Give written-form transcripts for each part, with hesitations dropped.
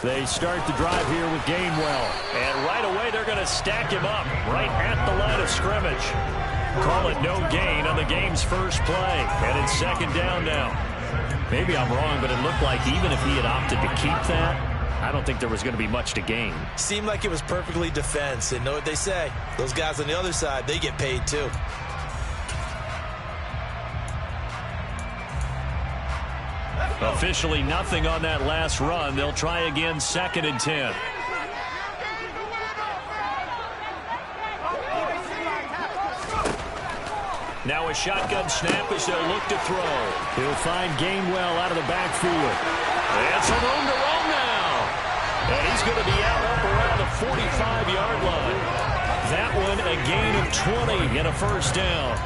They start the drive here with Gainwell. And right away they're going to stack him up right at the line of scrimmage. Call it no gain on the game's first play. And it's second down now. Maybe I'm wrong, but it looked like even if he had opted to keep that, I don't think there was going to be much to gain. Seemed like it was perfectly defense. And know what they say? Those guys on the other side, they get paid too. Officially nothing on that last run. They'll try again, 2nd and 10. Now a shotgun snap as they'll look to throw. He'll find Gainwell out of the backfield. And some room to roll now. And he's going to be out up around the 45-yard line. That one a gain of 20 and a first down.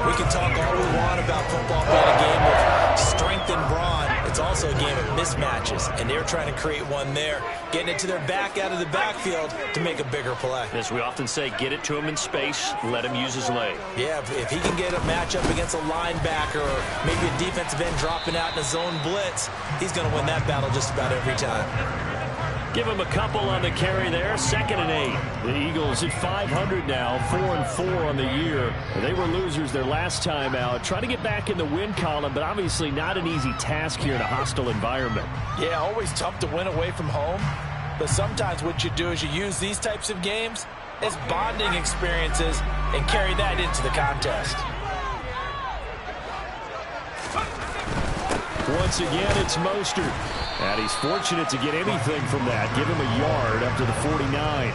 We can talk all we want about football being a game of strength and brawn. It's also a game of mismatches, and they're trying to create one there, getting it to their back out of the backfield to make a bigger play. As we often say, get it to him in space, let him use his leg. Yeah, if he can get a matchup against a linebacker or maybe a defensive end dropping out in a zone blitz, he's going to win that battle just about every time. Give him a couple on the carry there, 2nd and 8. The Eagles at 500 now, 4-4 on the year. They were losers their last time out. Trying to get back in the win column, but obviously not an easy task here in a hostile environment. Yeah, always tough to win away from home. But sometimes what you do is you use these types of games as bonding experiences and carry that into the contest. Once again, it's Mostert. And he's fortunate to get anything from that. Give him a yard up to the 49.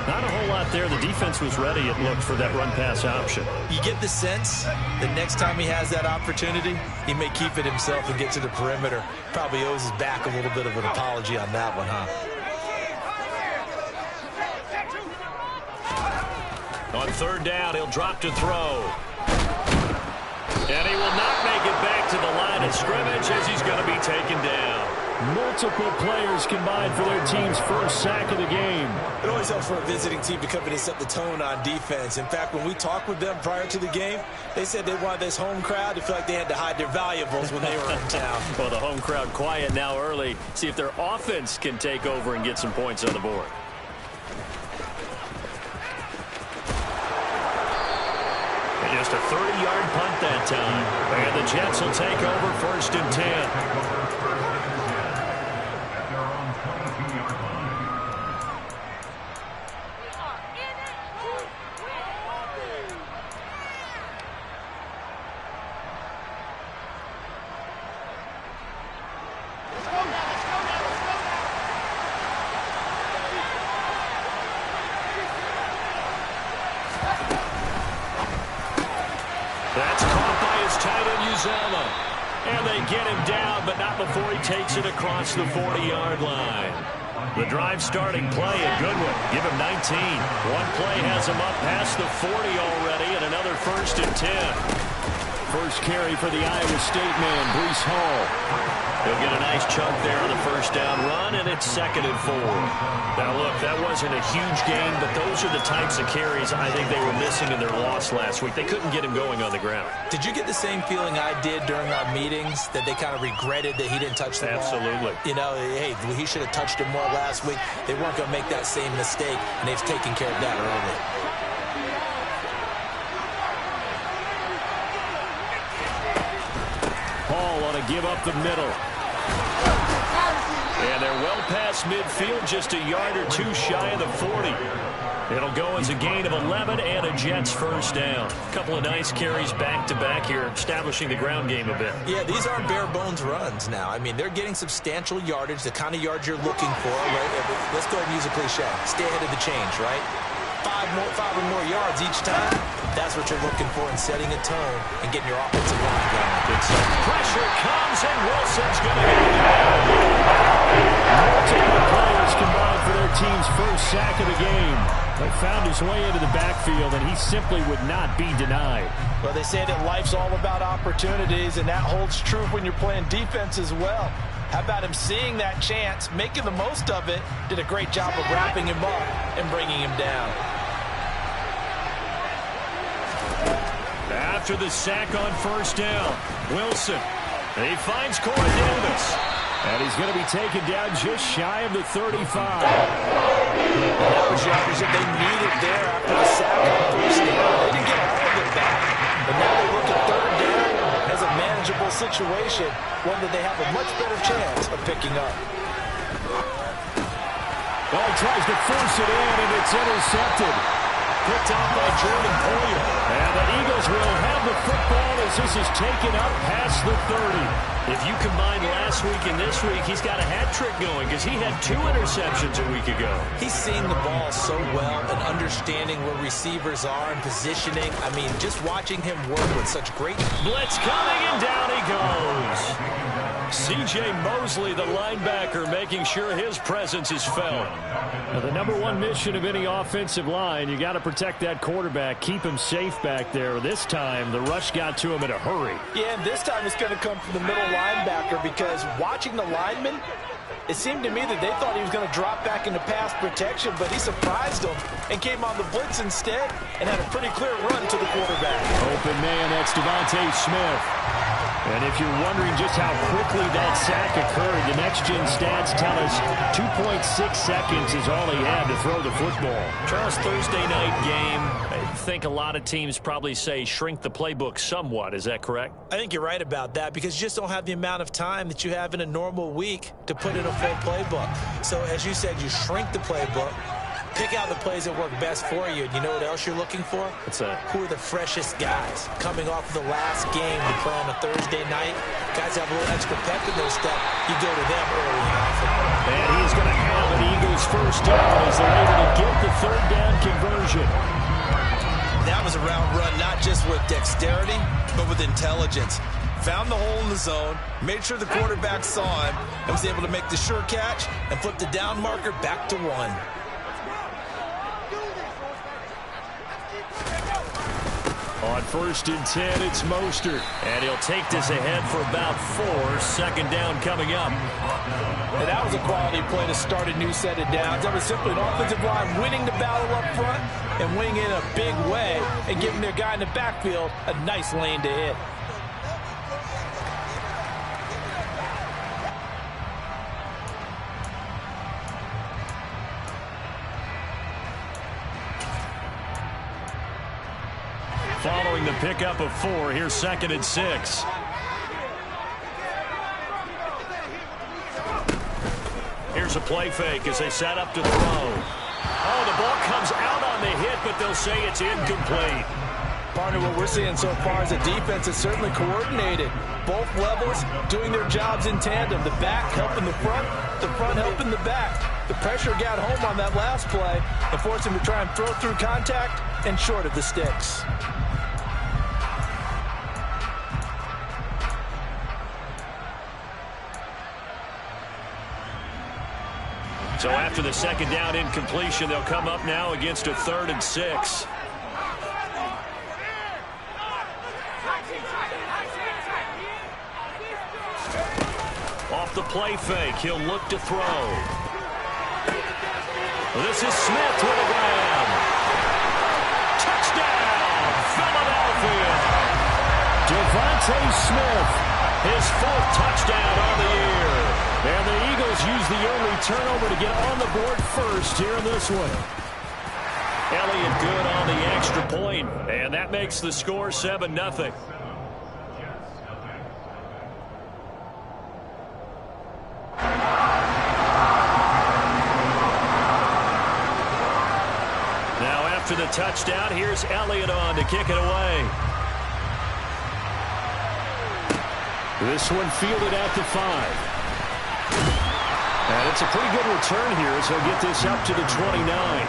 Not a whole lot there. The defense was ready, it looked, for that run-pass option. You get the sense that next time he has that opportunity, he may keep it himself and get to the perimeter. Probably owes his back a little bit of an apology on that one, huh? On 3rd down, he'll drop to throw. And he will not make it back to the line of scrimmage as he's going to be taken down. Multiple players combined for their team's first sack of the game. It always helps for a visiting team to come in and set the tone on defense. In fact, when we talked with them prior to the game, they said they wanted this home crowd to feel like they had to hide their valuables when they were in town. Well, the home crowd quiet now early. See if their offense can take over and get some points on the board. Just a 30-yard punt that time. And the Jets will take over 1st and 10. That's caught by his tight end, Uzama. And they get him down, but not before he takes it across the 40-yard line. The drive starting play, a good one. Give him 19. One play has him up past the 40 already, and another 1st and 10. First carry for the Iowa State man, Breece Hall. He'll get a nice chunk there on the first down run, and it's 2nd and 4. Now, look, that wasn't a huge gain, but those are the types of carries I think they were missing in their loss last week. They couldn't get him going on the ground. Did you get the same feeling I did during our meetings, that they kind of regretted that he didn't touch the ball? Absolutely. You know, hey, he should have touched it more last week. They weren't going to make that same mistake, and they've taken care of that early. Hall on a give up the middle. And they're well past midfield, just a yard or two shy of the 40. It'll go as a gain of 11 and a Jets first down. A couple of nice carries back-to-back here, establishing the ground game a bit. Yeah, these aren't bare-bones runs now. I mean, they're getting substantial yardage, the kind of yards you're looking for. Right? Let's go ahead and use a cliche. Stay ahead of the change, right? Five or more yards each time. That's what you're looking for in setting a tone and getting your offensive line going. Pressure comes, and Wilson's going to go down. Multiple players combined for their team's first sack of the game. They found his way into the backfield, and he simply would not be denied. Well, they say that life's all about opportunities, and that holds true when you're playing defense as well. How about him seeing that chance, making the most of it, did a great job of wrapping him up and bringing him down. After the sack on first down, Wilson. He finds Corey Davis. And he's going to be taken down just shy of the 35. That was yardage that they needed there after the sack on first down. They didn't get all of it back. But now they look at third down as a manageable situation, one that they have a much better chance of picking up. Well, he tries to force it in, and it's intercepted. Picked off by Jordan Poyer. And the Eagles will have the football as this is taken up past the 30. If you combine last week and this week, he's got a hat trick going because he had 2 interceptions a week ago. He's seeing the ball so well and understanding where receivers are and positioning. I mean, just watching him work with such great... Blitz coming, and down he goes. C.J. Mosley, the linebacker, making sure his presence is felt. Now, the number one mission of any offensive line, you got to protect that quarterback, keep him safe back there. This time, the rush got to him in a hurry. Yeah, and this time it's going to come from the middle linebacker because watching the lineman, it seemed to me that they thought he was going to drop back into pass protection, but he surprised them and came on the blitz instead and had a pretty clear run to the quarterback. Open man, that's Devontae Smith. And if you're wondering just how quickly that sack occurred, the next-gen stats tell us 2.6 seconds is all he had to throw the football. Charles, Thursday night game, I think a lot of teams probably say shrink the playbook somewhat. Is that correct? I think you're right about that because you just don't have the amount of time that you have in a normal week to put in a full playbook. So as you said, you shrink the playbook, pick out the plays that work best for you. And you know what else you're looking for? What's that? Who are the freshest guys coming off the last game to play on a Thursday night? Guys have a little extra pep in their step. You go to them early and often. And he's going to have an Eagles first down as they're able to get the third down conversion. That was a route run, not just with dexterity, but with intelligence. Found the hole in the zone, made sure the quarterback saw him, and was able to make the sure catch and flip the down marker back to 1. On 1st and 10, it's Mostert. And he'll take this ahead for about 4. Second down coming up. And that was a quality play to start a new set of downs. That was simply an offensive line winning the battle up front and winning in a big way and giving their guy in the backfield a nice lane to hit. Following the pickup of 4, here's 2nd and 6. Here's a play fake as they set up to throw. Oh, the ball comes out on the hit, but they'll say it's incomplete. Partner, what we're seeing so far is the defense is certainly coordinated. Both levels doing their jobs in tandem. The back helping the front helping the back. The pressure got home on that last play and forced him to try and throw through contact and short of the sticks. So after the second down incompletion, they'll come up now against a 3rd and 6. Off the play fake, he'll look to throw. This is Smith with a grab. Touchdown, Philadelphia. Devontae Smith, his 4th touchdown on the year. And the Eagles use the early turnover to get on the board first here in this one. Elliott good on the extra point, and that makes the score 7-0. Now after the touchdown, here's Elliott on to kick it away. This one fielded at the 5. And it's a pretty good return here as he'll get this up to the 29.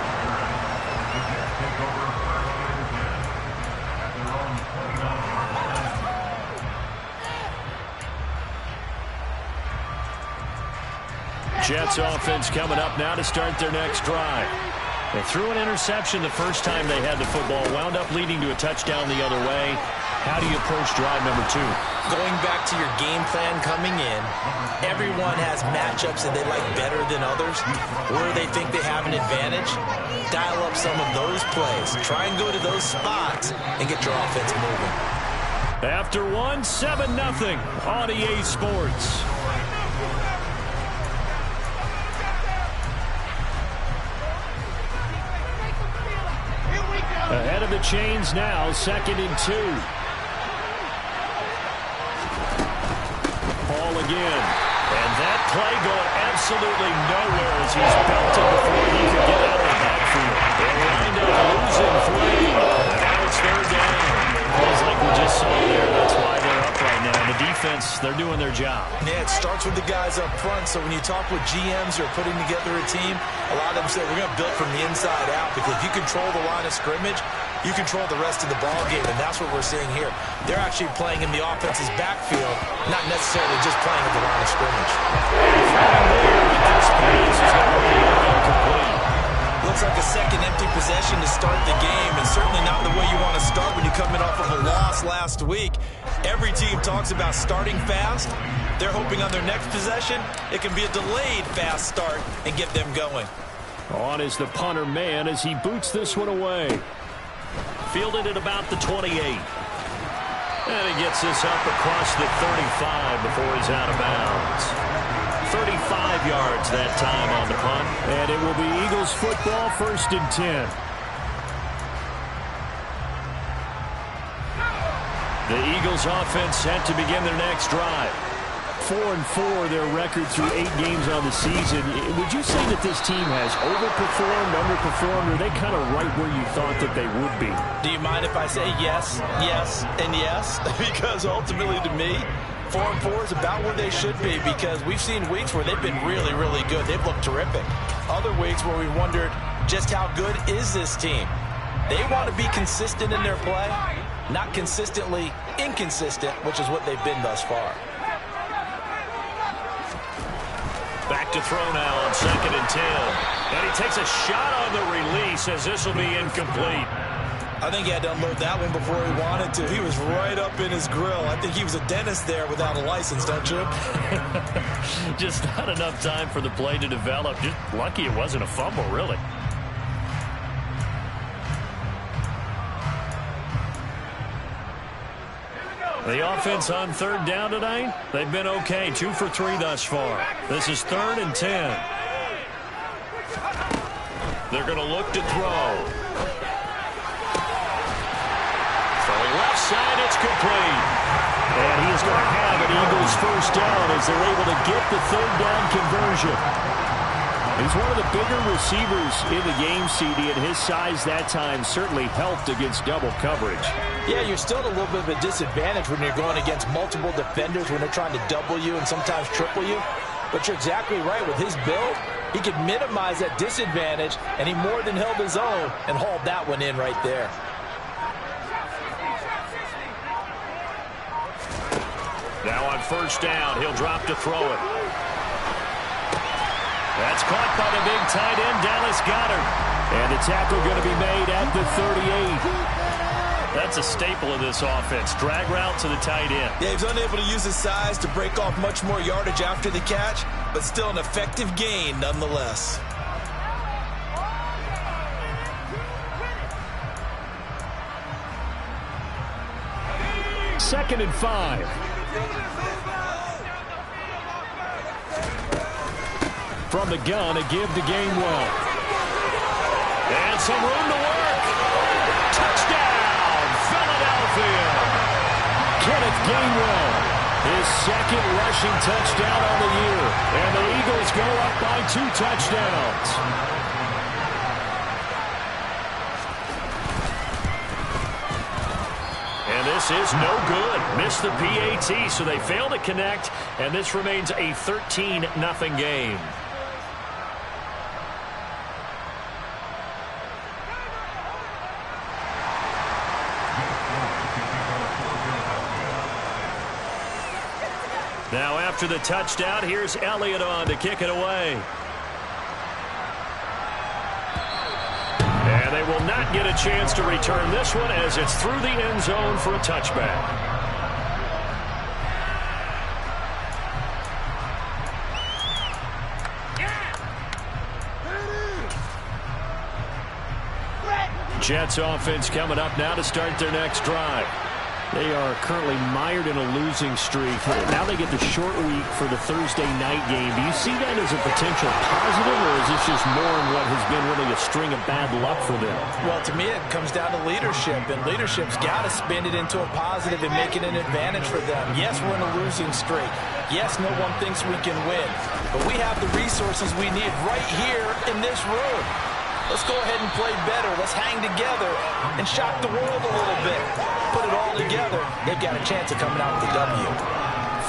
Jets offense coming up now to start their next drive. They threw an interception the first time they had the football, wound up leading to a touchdown the other way. How do you approach drive number 2? Going back to your game plan coming in, everyone has matchups that they like better than others. Where they think they have an advantage, dial up some of those plays. Try and go to those spots and get your offense moving. After 1, 7-0 on EA Sports. Ahead of the chains now, 2nd and 2. Ball again. And that play going absolutely nowhere as he's belted before he could get out of the backfield. They wind up losing 3. And now it's 3rd down. Feels like we just saw there. That's why they're up right now. The defense, they're doing their job. Yeah, it starts with the guys up front. So when you talk with GMs who are putting together a team, a lot of them say we're going to build from the inside out, because if you control the line of scrimmage, you control the rest of the ball game, and that's what we're seeing here. They're actually playing in the offense's backfield, not necessarily just playing at the line of scrimmage. Looks like a second empty possession to start the game, and certainly not the way you want to start when you're coming off of a loss last week. Every team talks about starting fast. They're hoping on their next possession it can be a delayed fast start and get them going. On is the punter man as he boots this one away. Fielded at about the 28. And he gets this up across the 35 before he's out of bounds. 35 yards that time on the punt. And it will be Eagles football, 1st and 10. The Eagles offense set to begin their next drive. 4-4 their record through 8 games on the season. Would you say that this team has overperformed, underperformed, or are they kind of right where you thought that they would be? Do you mind if I say yes, yes, and yes? Because ultimately to me, 4-4 is about where they should be, because we've seen weeks where they've been really, really good. They've looked terrific. Other weeks where we wondered just how good is this team. They want to be consistent in their play, not consistently inconsistent, which is what they've been thus far. Back to throw now on 2nd and 10. And he takes a shot on the release as this will be incomplete. I think he had to unload that one before he wanted to. He was right up in his grill. I think he was a dentist there without a license, don't you? Just not enough time for the play to develop. Just lucky it wasn't a fumble, really. The offense on 3rd down tonight, they've been okay. 2 for 3 thus far. This is 3rd and 10. They're going to look to throw. Throwing left side, it's complete. And he's going to have an Eagles 1st down as they're able to get the 3rd down conversion. He's one of the bigger receivers in the game, CD, and his size that time certainly helped against double coverage. Yeah, you're still at a little bit of a disadvantage when you're going against multiple defenders when they're trying to double you and sometimes triple you. But you're exactly right. With his build, he could minimize that disadvantage, and he more than held his own and hauled that one in right there. Now on 1st down, he'll drop to throw it. That's caught by the big tight end, Dallas Goedert. And the tackle going to be made at the 38. That's a staple of this offense. Drag route to the tight end. Yeah, he's unable to use his size to break off much more yardage after the catch, but still an effective gain nonetheless. Second and 5. From the gun, a give to Gainwell. And some room to work. Touchdown, Philadelphia. Kenneth Gainwell, his 2nd rushing touchdown on the year. And the Eagles go up by 2 touchdowns. And this is no good. Missed the PAT, so they fail to connect, and this remains a 13-0 game. Now after the touchdown, here's Elliott on to kick it away. And they will not get a chance to return this one as it's through the end zone for a touchback. Jets offense coming up now to start their next drive. They are currently mired in a losing streak. Now they get the short week for the Thursday night game. Do you see that as a potential positive, or is this just more in what has been really a string of bad luck for them? Well, to me, it comes down to leadership, and leadership's got to spin it into a positive and make it an advantage for them. Yes, we're in a losing streak. Yes, no one thinks we can win, but we have the resources we need right here in this room. Let's go ahead and play better. Let's hang together and shock the world a little bit. Put it all together. They've got a chance of coming out with a W.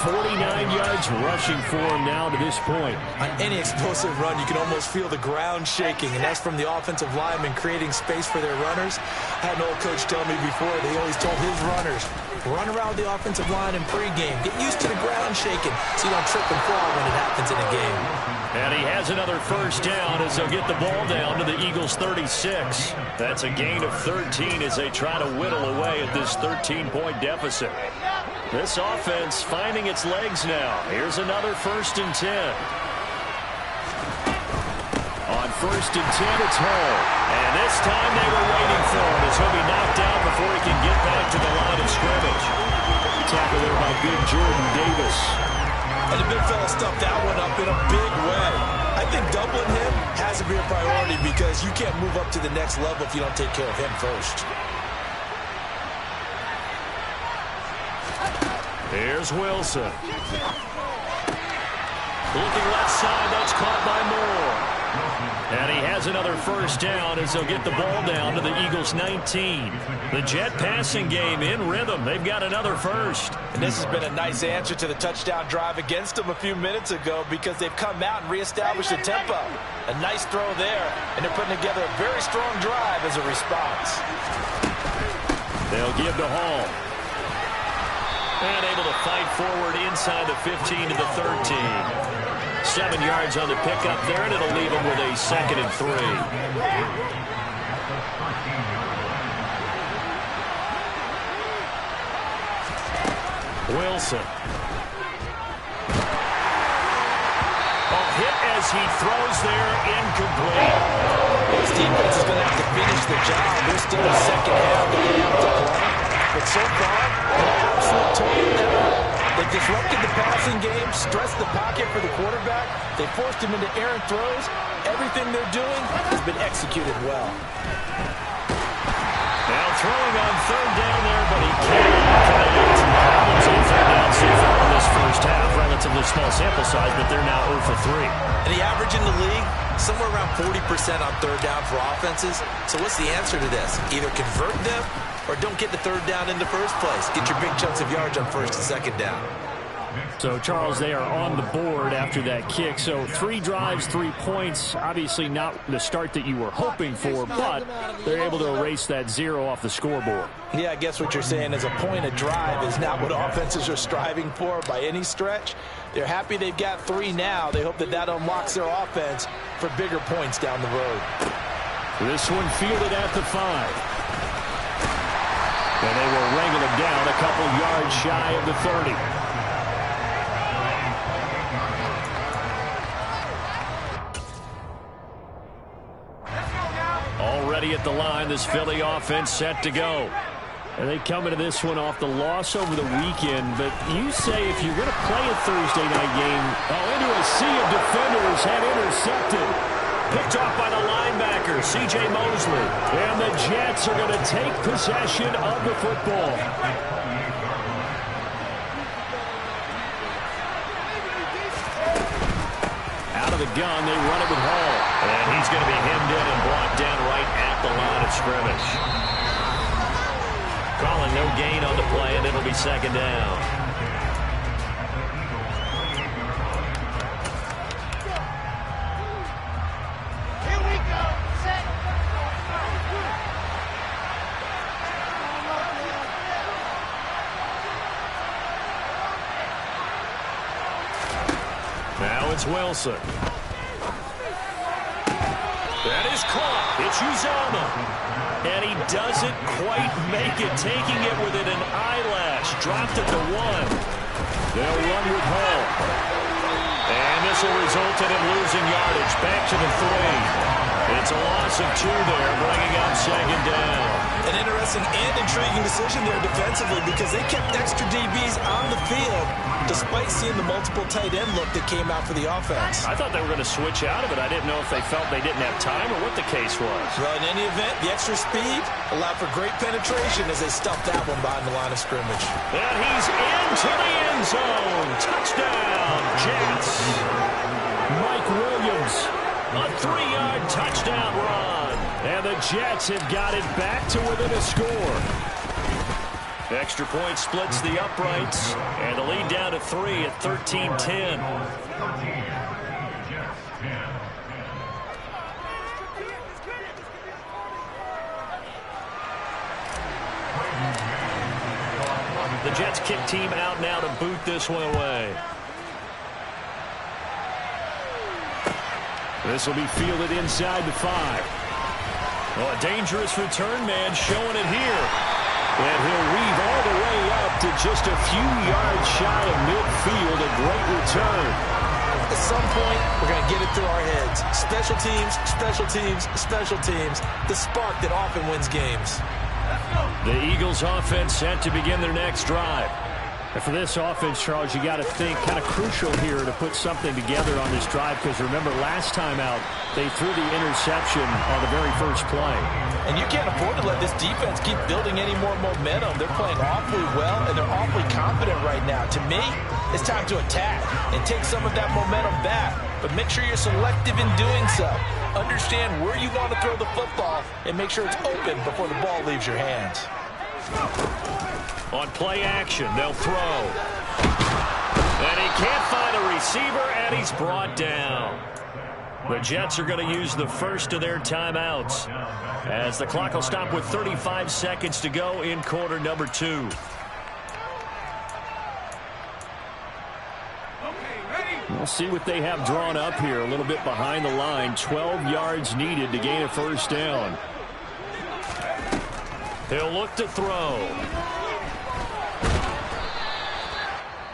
49 yards rushing for him now to this point. On any explosive run, you can almost feel the ground shaking, and that's from the offensive linemen creating space for their runners. I had an old coach tell me before, they always told his runners, run around the offensive line in pregame. Get used to the ground shaking so you don't trip and fall when it happens in a game. And he has another first down as they'll get the ball down to the Eagles' 36. That's a gain of 13 as they try to whittle away at this 13-point deficit. This offense finding its legs now. Here's another 1st and 10. On 1st and 10, it's Hall. And this time they were waiting for him as he'll be knocked down before he can get back to the line of scrimmage. Tackle there by big Jordan Davis. And the big fella stuffed that one up in a big way. I think doubling him has to be a priority because you can't move up to the next level if you don't take care of him first. Here's Wilson. Looking left side, that's caught by Moore. And he has another first down as they'll get the ball down to the Eagles' 19. The Jet passing game in rhythm. They've got another first. And this has been a nice answer to the touchdown drive against them a few minutes ago because they've come out and reestablished the tempo. A nice throw there, and they're putting together a very strong drive as a response. They'll give to Hall. And able to fight forward inside the 15 to the 13. 7 yards on the pickup there, and it'll leave them with a 2nd and 3. Wilson. Hit as he throws there, incomplete. This defense is going to have to finish the job. There's still a second half that they have to play. But so far, an absolute total effort. They've disrupted the passing game, stressed the pocket for the quarterback. They forced him into errant throws. Everything they're doing has been executed well. Now throwing on 3rd down there, but he can't connect. Problems on 3rd down so far in this first half. Relatively small sample size, but they're now 0 for 3. And the average in the league, somewhere around 40% on 3rd down for offenses. So what's the answer to this? Either convert them or don't get the 3rd down in the first place. Get your big chunks of yards on 1st and 2nd down. So, Charles, they are on the board after that kick. So 3 drives, 3 points. Obviously not the start that you were hoping for, but they're able to erase that 0 off the scoreboard. Yeah, I guess what you're saying is a point a drive is not what offenses are striving for by any stretch. They're happy they've got 3 now. They hope that that unlocks their offense for bigger points down the road. This one fielded at the 5. And they will wrangle him down a couple yards shy of the 30. Already at the line, this Philly offense set to go. And they come into this one off the loss over the weekend. But you say if you're going to play a Thursday night game, into a sea of defenders and intercepted. Picked off by the linebacker, C.J. Mosley. And the Jets are going to take possession of the football. Out of the gun, they run it with Hall. And he's going to be hemmed in and brought down right at the line of scrimmage. Calling no gain on the play, and it'll be 2nd down. Now it's Wilson. That is caught. It's Uzama. And he doesn't quite make it, taking it within an eyelash. Dropped it to 1. They'll run with Hall. And this will result in him losing yardage. Back to the 3. It's a loss of 2 there, bringing up 2nd down. An interesting and intriguing decision there defensively because they kept extra DBs on the field despite seeing the multiple tight end look that came out for the offense. I thought they were going to switch out of it. I didn't know if they felt they didn't have time or what the case was. Well, in any event, the extra speed allowed for great penetration as they stuffed that one behind the line of scrimmage. And he's into the end zone. Touchdown, Jets. Mike Williams. A 3-yard touchdown run. And the Jets have got it back to within a score. Extra point splits the uprights. And the lead down to 3 at 13-10. The Jets kick team out now to boot this one away. This will be fielded inside the 5. Oh, a dangerous return man showing it here. And he'll weave all the way up to just a few yards shy of midfield. A great return. At some point, we're going to get it through our heads. Special teams, special teams, special teams. The spark that often wins games. The Eagles offense set to begin their next drive. And for this offense, Charles, you got to think kind of crucial here to put something together on this drive because remember last time out they threw the interception on the very first play. And you can't afford to let this defense keep building any more momentum. They're playing awfully well and they're awfully confident right now. To me, it's time to attack and take some of that momentum back. But make sure you're selective in doing so. Understand where you want to throw the football and make sure it's open before the ball leaves your hands. On play action, they'll throw. And he can't find a receiver, and he's brought down. The Jets are going to use the first of their timeouts as the clock will stop with 35 seconds to go in quarter number 2. We'll see what they have drawn up here. A little bit behind the line. 12 yards needed to gain a first down. He'll look to throw.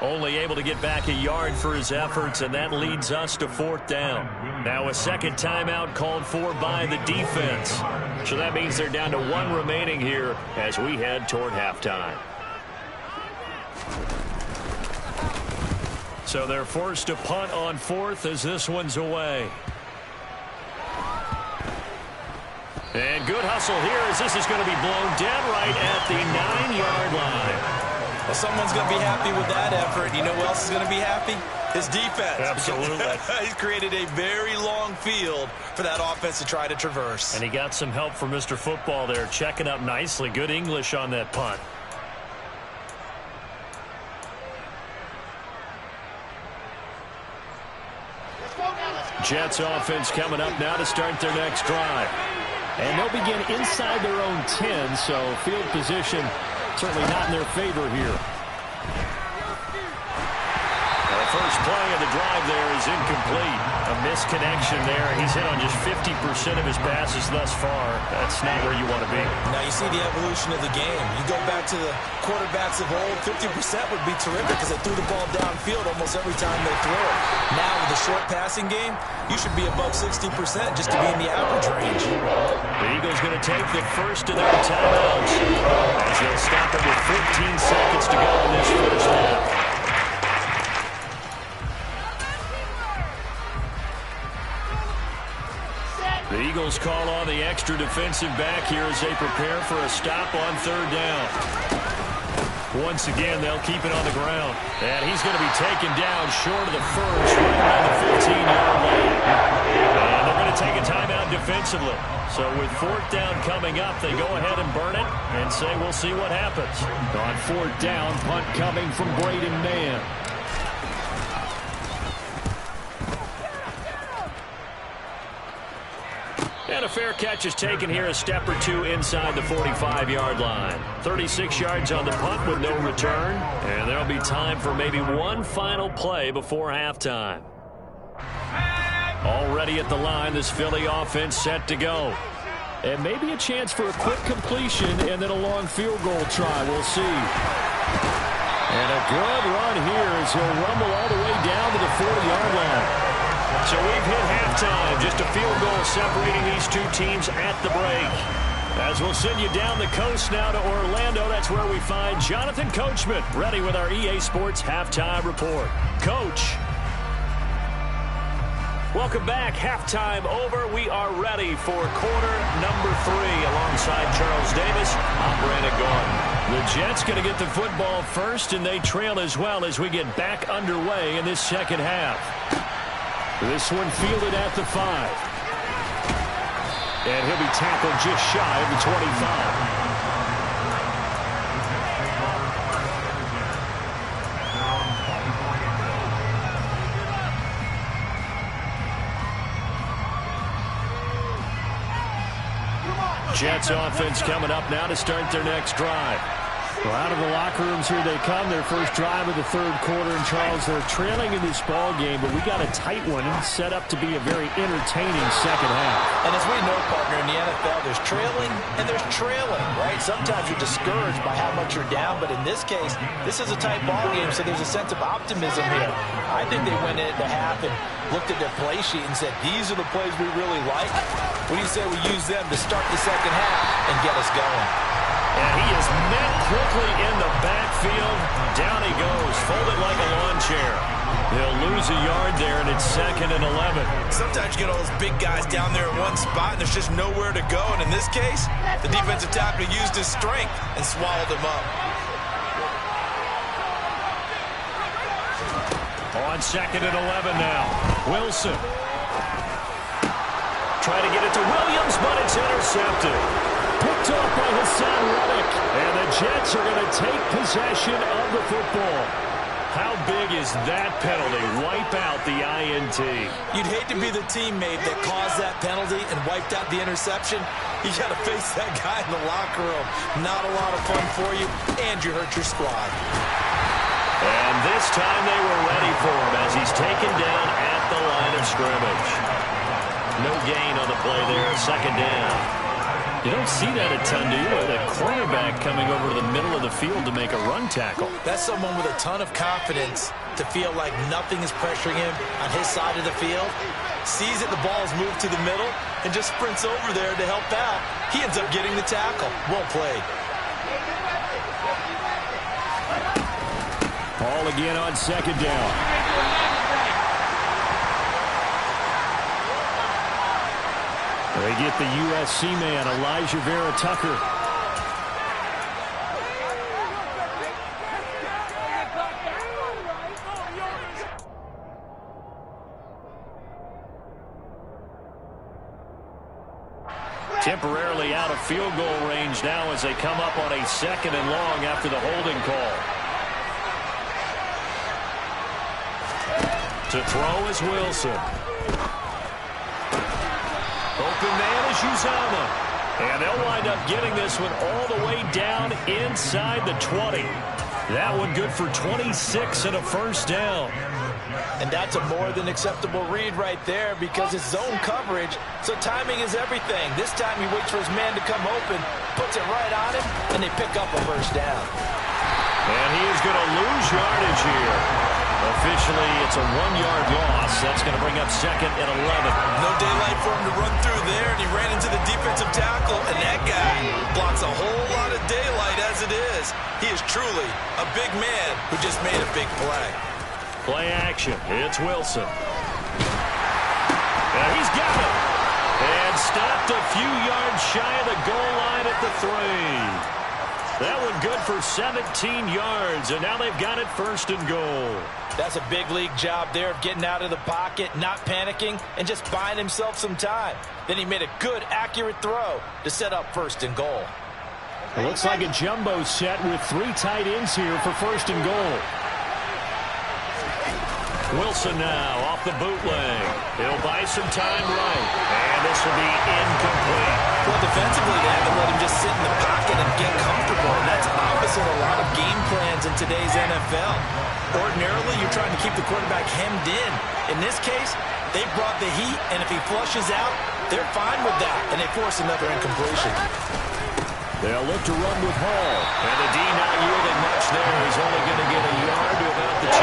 Only able to get back a yard for his efforts, and that leads us to 4th down. Now a second timeout called for by the defense. So that means they're down to 1 remaining here as we head toward halftime. So they're forced to punt on 4th as this one's away. And good hustle here as this is going to be blown dead right at the 9-yard line. Well, someone's going to be happy with that effort. You know who else is going to be happy? His defense. Absolutely. He's created a very long field for that offense to try to traverse. And he got some help from Mr. Football there, checking up nicely. Good English on that punt. Jets offense coming up now to start their next drive. And they'll begin inside their own 10, so field position certainly not in their favor here. The first play of the drive there is incomplete. A misconnection there. He's hit on just 50% of his passes thus far. That's not where you want to be. Now you see the evolution of the game. You go back to the quarterbacks of old, 50% would be terrific because they threw the ball downfield almost every time they throw it. Now with the short passing game, you should be above 60% just to be in the average range. The Eagles going to take the first of their timeouts as they'll stop it with 15 seconds to go in this first half. The Eagles call on the extra defensive back here as they prepare for a stop on 3rd down. Once again, they'll keep it on the ground. And he's going to be taken down short of the first, right around the 15-yard line. And they're going to take a timeout defensively. So with 4th down coming up, they go ahead and burn it and say we'll see what happens. On 4th down, punt coming from Braden Mann. And a fair catch is taken here, a step or two inside the 45-yard line. 36 yards on the punt with no return. And there'll be time for maybe one final play before halftime. Already at the line, this Philly offense set to go. And maybe a chance for a quick completion and then a long field goal try. We'll see. And a good run here as he'll rumble all the way down to the 40-yard line. So we've hit halftime. Just a field goal separating these two teams at the break. As we'll send you down the coast now to Orlando, that's where we find Jonathan Coachman, ready with our EA Sports Halftime Report. Coach. Welcome back. Halftime over. We are ready for quarter number 3 alongside Charles Davis. I'm Brandon Gordon. The Jets going to get the football first, and they trail as well as we get back underway in this second half. This one fielded at the 5. And he'll be tackled just shy of the 25. Jets offense coming up now to start their next drive. Well, out of the locker rooms here they come. Their first drive of the third quarter. And, Charles, they're trailing in this ball game, but we got a tight one and set up to be a very entertaining second half. And as we know, partner, in the NFL, there's trailing and there's trailing, right? Sometimes you're discouraged by how much you're down, but in this case, this is a tight ball game, so there's a sense of optimism here. I think they went into half and looked at their play sheet and said, these are the plays we really like. What do you say we use them to start the second half and get us going? And he is met quickly in the backfield. Down he goes, folded like a lawn chair. They'll lose a yard there, and it's 2nd and 11. Sometimes you get all those big guys down there in one spot, and there's just nowhere to go. And in this case, the defensive tackle used his strength and swallowed him up. On 2nd and 11 now. Wilson. Trying to get it to Williams, but it's intercepted. Picked off by Hassan Reddick. And the Jets are going to take possession of the football. How big is that penalty? Wipe out the INT. You'd hate to be the teammate that caused that penalty and wiped out the interception. You got to face that guy in the locker room. Not a lot of fun for you, and you hurt your squad. And this time they were ready for him as he's taken down at the line of scrimmage. No gain on the play there, 2nd down. You don't see that a ton, do you? With a cornerback coming over to the middle of the field to make a run tackle. That's someone with a ton of confidence to feel like nothing is pressuring him on his side of the field. Sees that the ball is moved to the middle and just sprints over there to help out. He ends up getting the tackle. Well played. Ball again on 2nd down. They get the USC man, Elijah Vera-Tucker. Temporarily out of field goal range now as they come up on a 2nd and long after the holding call. To throw is Wilson. Open man is Uzama. And they'll wind up getting this one all the way down inside the 20. That one good for 26 and a first down. And that's a more than acceptable read right there because it's zone coverage, so timing is everything. This time he waits for his man to come open, puts it right on him, and they pick up a first down. And he is going to lose yardage here. Officially, it's a 1-yard loss. That's going to bring up 2nd and 11. No daylight for him to run through there, and he ran into the defensive tackle, and that guy blocks a whole lot of daylight as it is. He is truly a big man who just made a big play. Play action. It's Wilson. And he's got it. And stopped a few yards shy of the goal line at the 3. That one good for 17 yards, and now they've got it 1st and goal. That's a big league job there of getting out of the pocket, not panicking, and just buying himself some time. Then he made a good, accurate throw to set up 1st and goal. It looks like a jumbo set with 3 tight ends here for 1st and goal. Wilson now off the bootleg. He'll buy some time right. And this will be incomplete. Well, defensively, they haven't let him just sit in the pocket and get comfortable. And that's opposite a lot of game plans in today's NFL. Ordinarily, you're trying to keep the quarterback hemmed in. In this case, they brought the heat, and if he flushes out, they're fine with that. And they force another incompletion. They'll look to run with Hall. And the D not yielding much there. He's only going to get a yard to about the 2.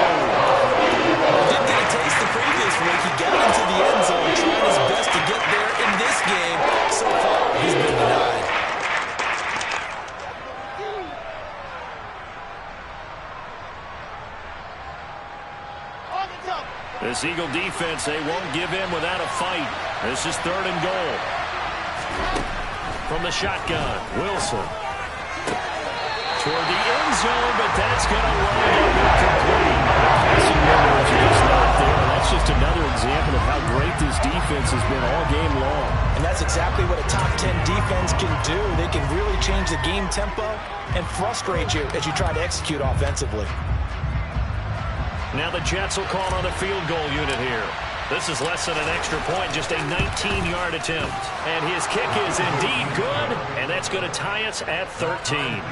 Didn't get a taste the previous week. He got into the end zone, trying his best to get there in this game. So far, he's been denied. This Eagle defense, they won't give in without a fight. This is 3rd and goal. From the shotgun, Wilson. Toward the end zone, but that's going to wind up incomplete. Passing window is just not there. That's just another example of how great this defense has been all game long. And that's exactly what a top 10 defense can do. They can really change the game tempo and frustrate you as you try to execute offensively. Now the Jets will call on the field goal unit here. This is less than an extra point, just a 19-yard attempt. And his kick is indeed good, and that's going to tie us at 13.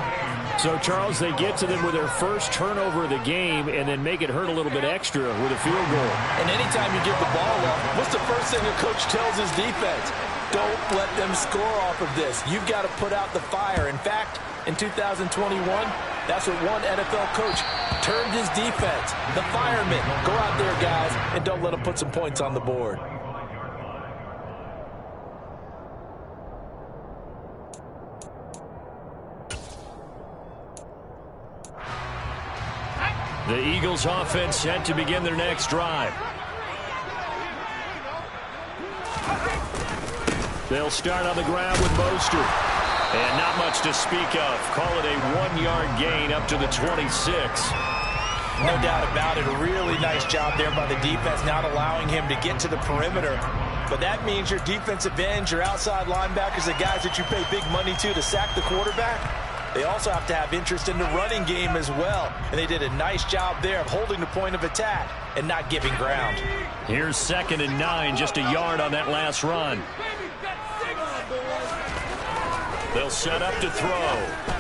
So, Charles, they get to them with their first turnover of the game and then make it hurt a little bit extra with a field goal. And anytime you give the ball up, what's the first thing a coach tells his defense? Don't let them score off of this. You've got to put out the fire. In fact, in 2021, that's what one NFL coach termed his defense. The firemen. Go out there, guys, and don't let them put some points on the board. The Eagles offense set to begin their next drive. They'll start on the ground with Mostert. And not much to speak of. Call it a 1-yard gain up to the 26. No doubt about it. A really nice job there by the defense, not allowing him to get to the perimeter. But that means your defensive ends, your outside linebackers, the guys that you pay big money to sack the quarterback, they also have to have interest in the running game as well. And they did a nice job there of holding the point of attack and not giving ground. Here's 2nd and 9, just a yard on that last run. They'll set up to throw.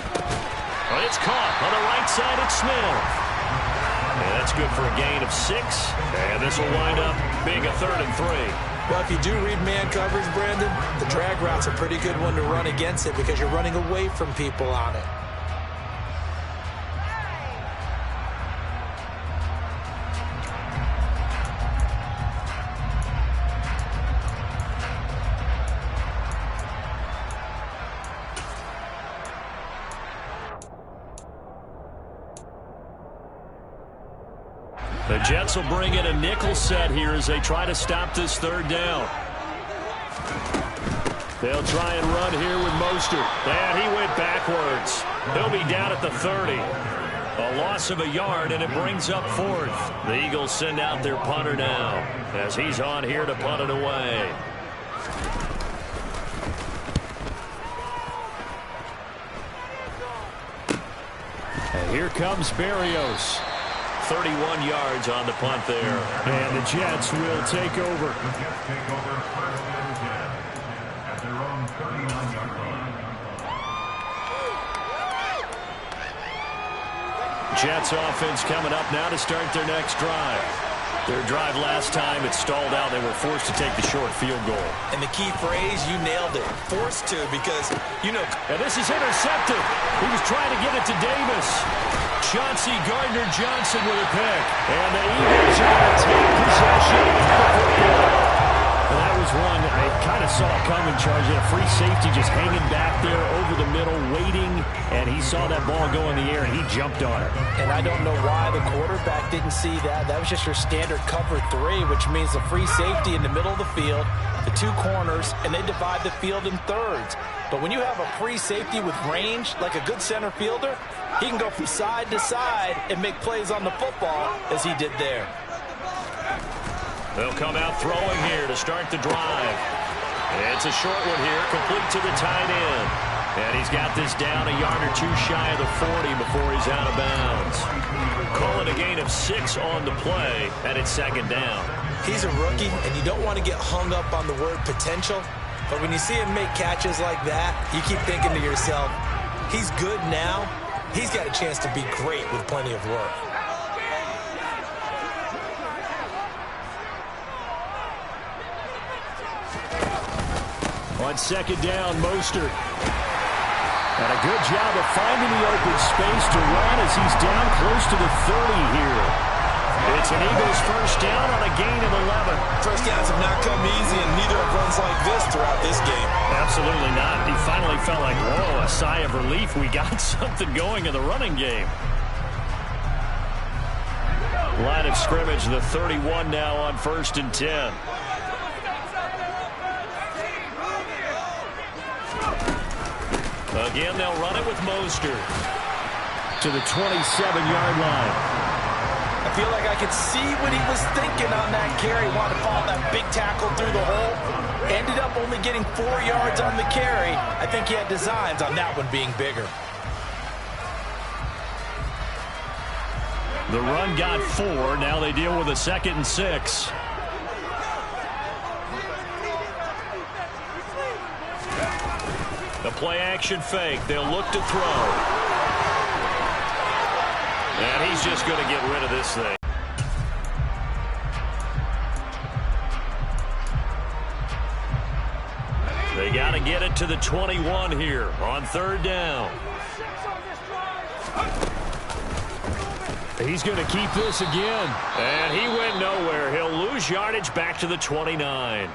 But it's caught on the right side. It's Smith. And that's good for a gain of 6. And this will wind up being a 3rd and 3. Well, if you do read man coverage, Brandon, the drag route's a pretty good one to run against it because you're running away from people on it. The Jets will bring in a nickel set here as they try to stop this 3rd down. They'll try and run here with Mostert. And he went backwards. He'll be down at the 30. A loss of a yard, and it brings up 4th. The Eagles send out their punter now as he's on here to punt it away. And here comes Berrios. 31 yards on the punt there. And the Jets will take over. Jets offense coming up now to start their next drive. Their drive last time, it stalled out. They were forced to take the short field goal. And the key phrase, you nailed it. Forced to, because, you know. And this is intercepted. He was trying to get it to Davis. Chauncey Gardner-Johnson with a pick. And the Eagles are to take possession of the football. And that was one I kind of saw coming, Charles. He had a free safety just hanging back there over the middle, waiting, and he saw that ball go in the air, and he jumped on it. And I don't know why the quarterback didn't see that. That was just your standard cover 3, which means the free safety in the middle of the field, the 2 corners, and they divide the field in thirds. But when you have a free safety with range, like a good center fielder, he can go from side to side and make plays on the football as he did there. They'll come out throwing here to start the drive. It's a short one here, complete to the tight end. And he's got this down a yard or 2 shy of the 40 before he's out of bounds. Call it a gain of 6 on the play, and it's 2nd down. He's a rookie, and you don't want to get hung up on the word potential. But when you see him make catches like that, you keep thinking to yourself, he's good now. He's got a chance to be great with plenty of work. On 2nd down, Mostert. And a good job of finding the open space to run as he's down close to the 30 here. It's an Eagles first down on a gain of 11. First downs have not come easy, and neither have runs like this throughout this game. Absolutely not. He finally felt like, whoa, a sigh of relief. We got something going in the running game. Line of of scrimmage, the 31 now on 1st and 10. Again, they'll run it with Mostert. To the 27-yard line. I feel like I could see what he was thinking on that carry. Wanted to follow that big tackle through the hole. Ended up only getting 4 yards on the carry. I think he had designs on that one being bigger. The run got 4. Now they deal with a 2nd and 6. The play-action fake. They'll look to throw. And he's just going to get rid of this thing. They got to get it to the 21 here on 3rd down. He's going to keep this again. And he went nowhere. He'll lose yardage back to the 29.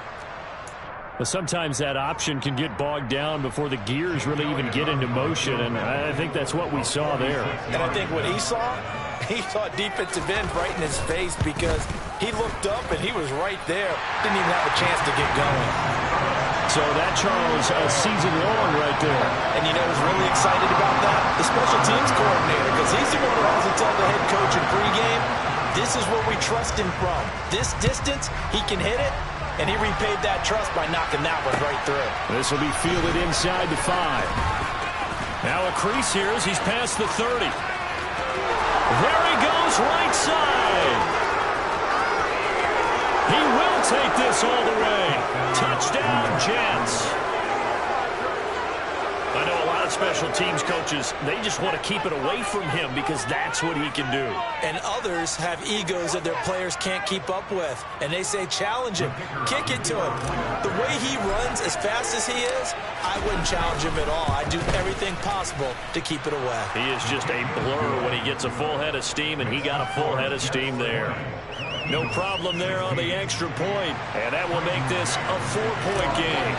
Well, sometimes that option can get bogged down before the gears really even get into motion, and I think that's what we saw there. And I think what he saw defensive end right in his face because he looked up and he was right there. Didn't even have a chance to get going. So that, Charles, a season long right there. And you know who's really excited about that? The special teams coordinator, because he's the one who has to tell the head coach in pregame, this is what we trust him from. This distance, he can hit it. And he repaid that trust by knocking that one right through. This will be fielded inside the 5. Now a crease here as he's past the 30. There he goes, right side. He will take this all the way. Touchdown, Jets. I know a lot of special teams coaches, they just want to keep it away from him because that's what he can do. And others have egos that their players can't keep up with. And they say, challenge him. Kick it to him. The way he runs as fast as he is, I wouldn't challenge him at all. I'd do everything possible to keep it away. He is just a blur when he gets a full head of steam, and he got a full head of steam there. No problem there on the extra point. And that will make this a 4-point game.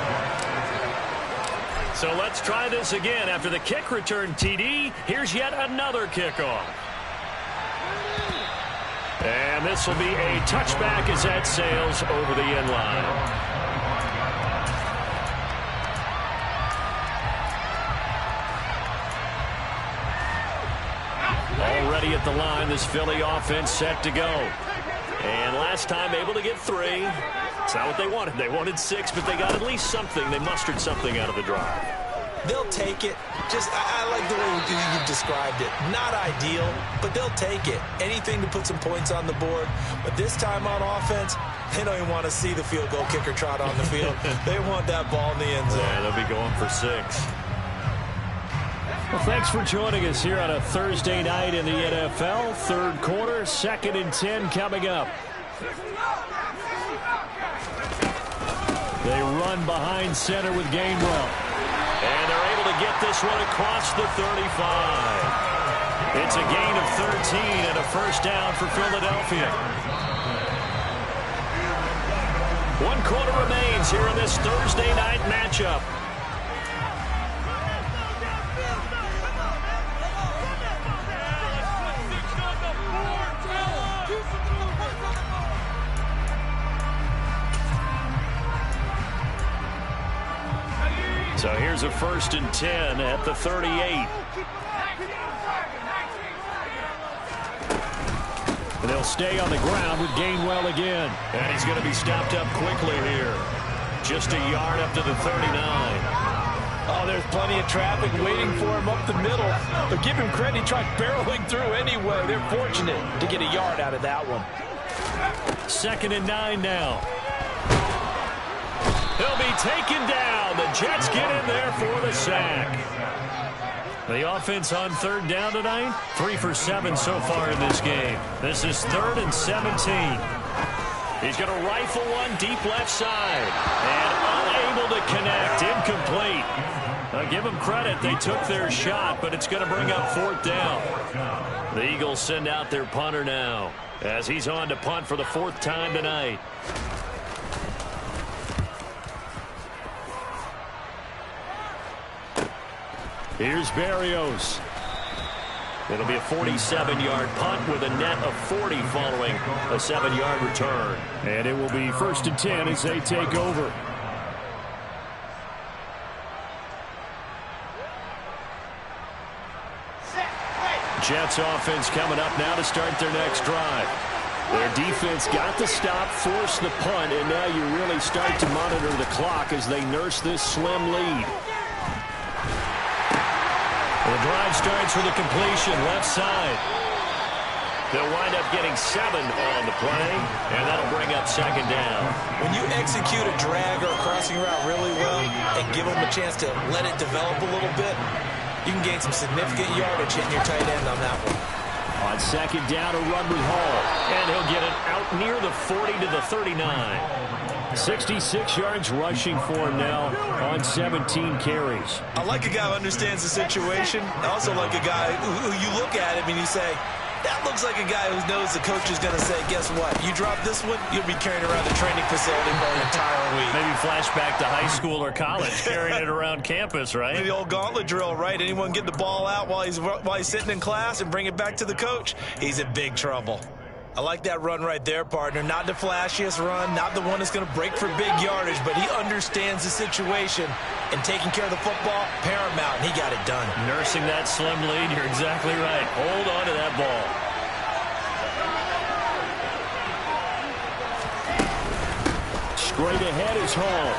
So let's try this again. After the kick return TD, here's yet another kickoff. And this will be a touchback as that sails over the end line. Already at the line, this Philly offense set to go. And last time able to get 3. It's not what they wanted. They wanted 6, but they got at least something. They mustered something out of the drive. They'll take it. I like the way you described it. Not ideal, but they'll take it. Anything to put some points on the board. But this time on offense, they don't even want to see the field goal kicker trot on the field. They want that ball in the end zone. Yeah, they'll be going for 6. Well, thanks for joining us here on a Thursday night in the NFL. 3rd quarter, 2nd and 10 coming up. They run behind center with Gainwell. And they're able to get this one across the 35. It's a gain of 13 and a first down for Philadelphia. 1 quarter remains here in this Thursday night matchup. So here's a 1st and 10 at the 38. And they'll stay on the ground with Gainwell again. And he's going to be stopped up quickly here. Just a yard up to the 39. Oh, there's plenty of traffic waiting for him up the middle. But give him credit, he tried barreling through anyway. They're fortunate to get a yard out of that one. 2nd and 9 now. He'll be taken down. The Jets get in there for the sack. The offense on 3rd down tonight, 3 for 7 so far in this game. This is 3rd and 17. He's going to rifle one deep left side. And unable to connect. Incomplete. I'll give them credit. They took their shot, but it's going to bring up 4th down. The Eagles send out their punter now as he's on to punt for the 4th time tonight. Here's Berrios. It'll be a 47-yard punt with a net of 40 following a 7-yard return. And it will be 1st and 10 as they take over. Jets offense coming up now to start their next drive. Their defense got the stop, forced the punt, and now you really start to monitor the clock as they nurse this slim lead. The drive starts with a completion left side. They'll wind up getting 7 on the play, and that'll bring up 2nd down. When you execute a drag or a crossing route really well and give them a chance to let it develop a little bit, you can gain some significant yardage hitting your tight end on that one. On 2nd down, a run with Hall. And he'll get it out near the 40 to the 39. 66 yards rushing for him now on 17 carries. I like a guy who understands the situation. I also like a guy who you look at him and you say, that looks like a guy who knows the coach is going to say, guess what? You drop this one, you'll be carrying around the training facility for an entire week. Maybe flashback to high school or college, carrying it around campus, right? The old gauntlet drill, right? Anyone get the ball out while he's sitting in class and bring it back to the coach, he's in big trouble. I like that run right there, partner. Not the flashiest run, not the one that's going to break for big yardage, but he understands the situation, and taking care of the football, paramount, and he got it done. Nursing that slim lead, you're exactly right. Hold on to that ball. Straight ahead is Hall.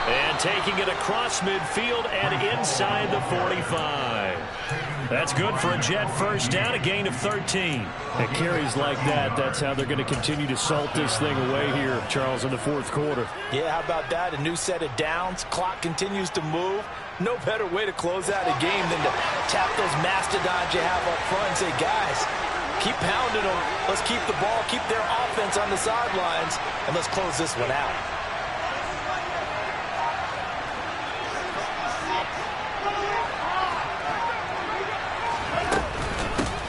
And taking it across midfield and inside the 45. That's good for a Jet first down, a gain of 13. And carries like that, that's how they're going to continue to salt this thing away here, Charles, in the 4th quarter. Yeah, how about that? A new set of downs. Clock continues to move. No better way to close out a game than to tap those mastodons you have up front and say, guys, keep pounding them. Let's keep the ball, keep their offense on the sidelines, and let's close this one out.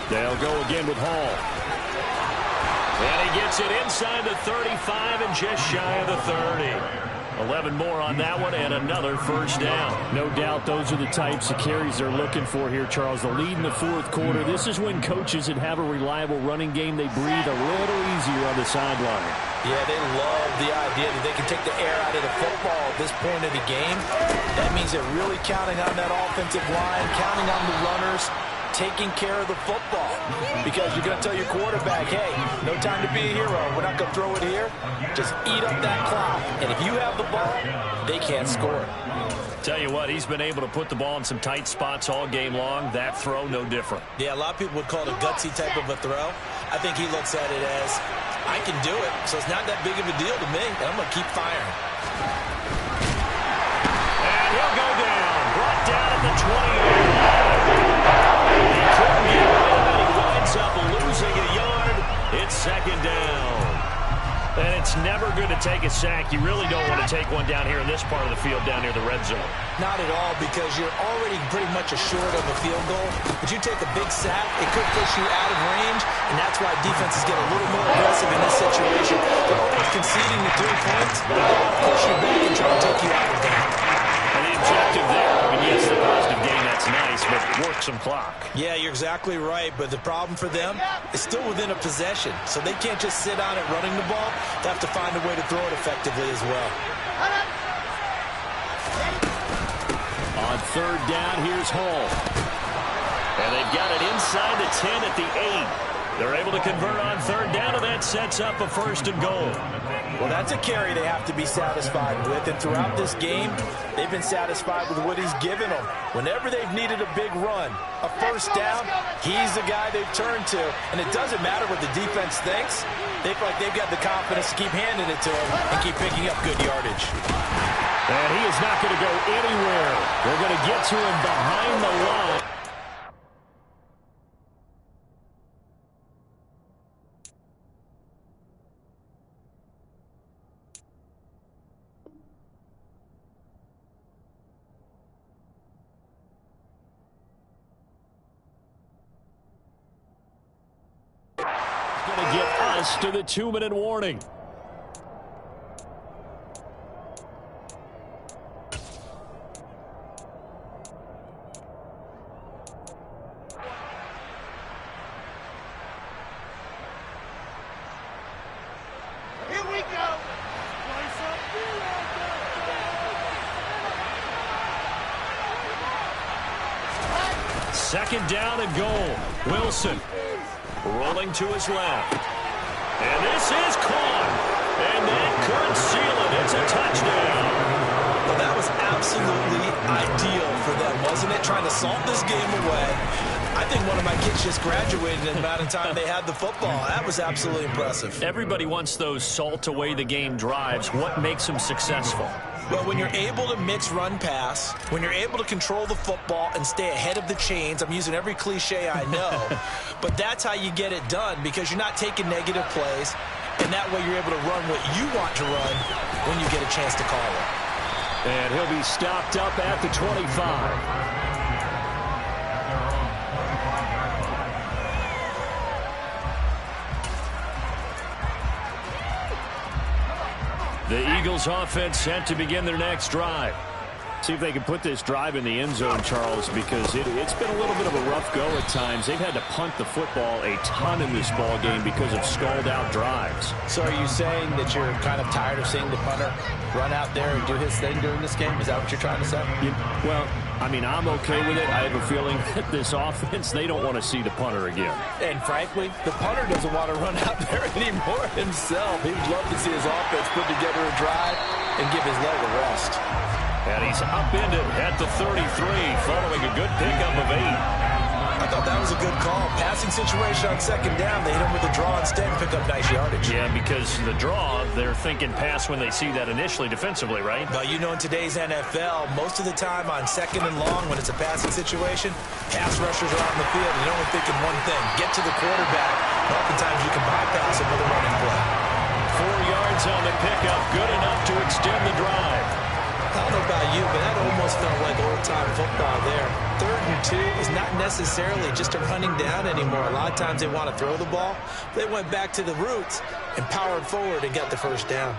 They'll go again with Hall. And he gets it inside the 35 and just shy of the 30. 11 more on that one and another first down. No doubt those are the types of carries they're looking for here, Charles. The lead in the 4th quarter. This is when coaches that have a reliable running game, they breathe a little easier on the sideline. Yeah, they love the idea that they can take the air out of the football at this point of the game. That means they're really counting on that offensive line, counting on the runners, taking care of the football, because you're going to tell your quarterback, hey, no time to be a hero. We're not going to throw it here. Just eat up that clock. And if you have the ball, they can't score it. Tell you what, he's been able to put the ball in some tight spots all game long. That throw, no different. Yeah, a lot of people would call it a gutsy type of a throw. I think he looks at it as, I can do it, so it's not that big of a deal to me, and I'm going to keep firing. And he'll go down. Brought down at the 20-yard line. He couldn't get rid of it. He winds up losing a yard. It's 2nd down. And it's never good to take a sack. You really don't want to take one down here in this part of the field down near the red zone. Not at all, because you're already pretty much assured of a field goal. But you take a big sack, it could push you out of range, and that's why defenses get a little more aggressive in this situation. They're always conceding the 3 points, but they want to push you back and try to take you out of that. And the objective there, I mean, yes, the positive gain, that's nice, but work some clock. Yeah, you're exactly right, but the problem for them is still within a possession, so they can't just sit on it running the ball. They have to find a way to throw it effectively as well. On 3rd down, here's Hall. And they've got it inside the 10 at the 8. They're able to convert on 3rd down, and that sets up a 1st and goal. Well, that's a carry they have to be satisfied with, and throughout this game, they've been satisfied with what he's given them. Whenever they've needed a big run, a 1st down, he's the guy they've turned to. And it doesn't matter what the defense thinks. They feel like they've got the confidence to keep handing it to him and keep picking up good yardage. And he is not going to go anywhere. They're going to get to him behind the line. Going to get us to the 2-minute warning. Second down and goal. Wilson rolling to his left. And this is caught. And that could seal it. It's a touchdown. Well, that was absolutely ideal for them, wasn't it? Trying to salt this game away. I think one of my kids just graduated in the amount of time they had the football. That was absolutely impressive. Everybody wants those salt away the game drives. What makes them successful? Well, when you're able to mix run-pass, when you're able to control the football and stay ahead of the chains, I'm using every cliche I know, but that's how you get it done because you're not taking negative plays, and that way you're able to run what you want to run when you get a chance to call it. And he'll be stopped up at the 25. The Eagles offense set to begin their next drive. See if they can put this drive in the end zone, Charles, because it's been a little bit of a rough go at times. They've had to punt the football a ton in this ball game because of stalled-out drives. So are you saying that you're kind of tired of seeing the punter run out there and do his thing during this game? Is that what you're trying to say? Well, I mean, I'm okay with it. I have a feeling that this offense, they don't want to see the punter again. And frankly, the punter doesn't want to run out there anymore himself. He would love to see his offense put together a drive and give his leg a rest. And he's upended at the 33, following a good pickup of 8. I thought that was a good call. Passing situation on second down. They hit him with a draw instead and pick up nice yardage. Yeah, because the draw, they're thinking pass when they see that initially defensively, right? But you know, in today's NFL, most of the time on second and long, when it's a passing situation, pass rushers are out in the field and they're only thinking one thing, get to the quarterback. And oftentimes you can bypass him with a running play. 4 yards on the pickup, good enough to extend the drive. I don't know about you, but that almost felt like old-time football there. 3rd and 2 is not necessarily just a running down anymore. A lot of times they want to throw the ball. They went back to the roots and powered forward and got the first down.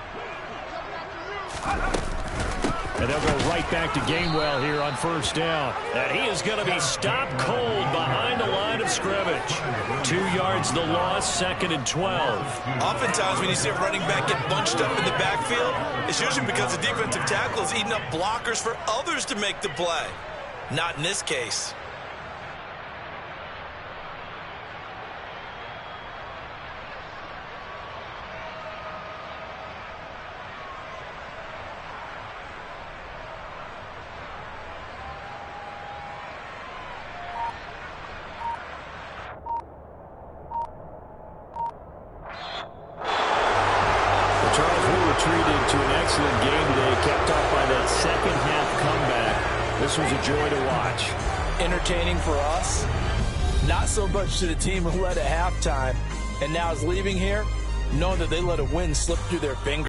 And they'll go right back to Gainwell here on first down. And he is going to be stopped cold behind the line of scrimmage. 2 yards the loss, 2nd and 12. Oftentimes when you see a running back get bunched up in the backfield, it's usually because the defensive tackle is eating up blockers for others to make the play. Not in this case. Treated to an excellent game today, kept up by that second half comeback. This was a joy to watch. Entertaining for us, not so much to the team who led at halftime and now is leaving here knowing that they let a win slip through their fingers.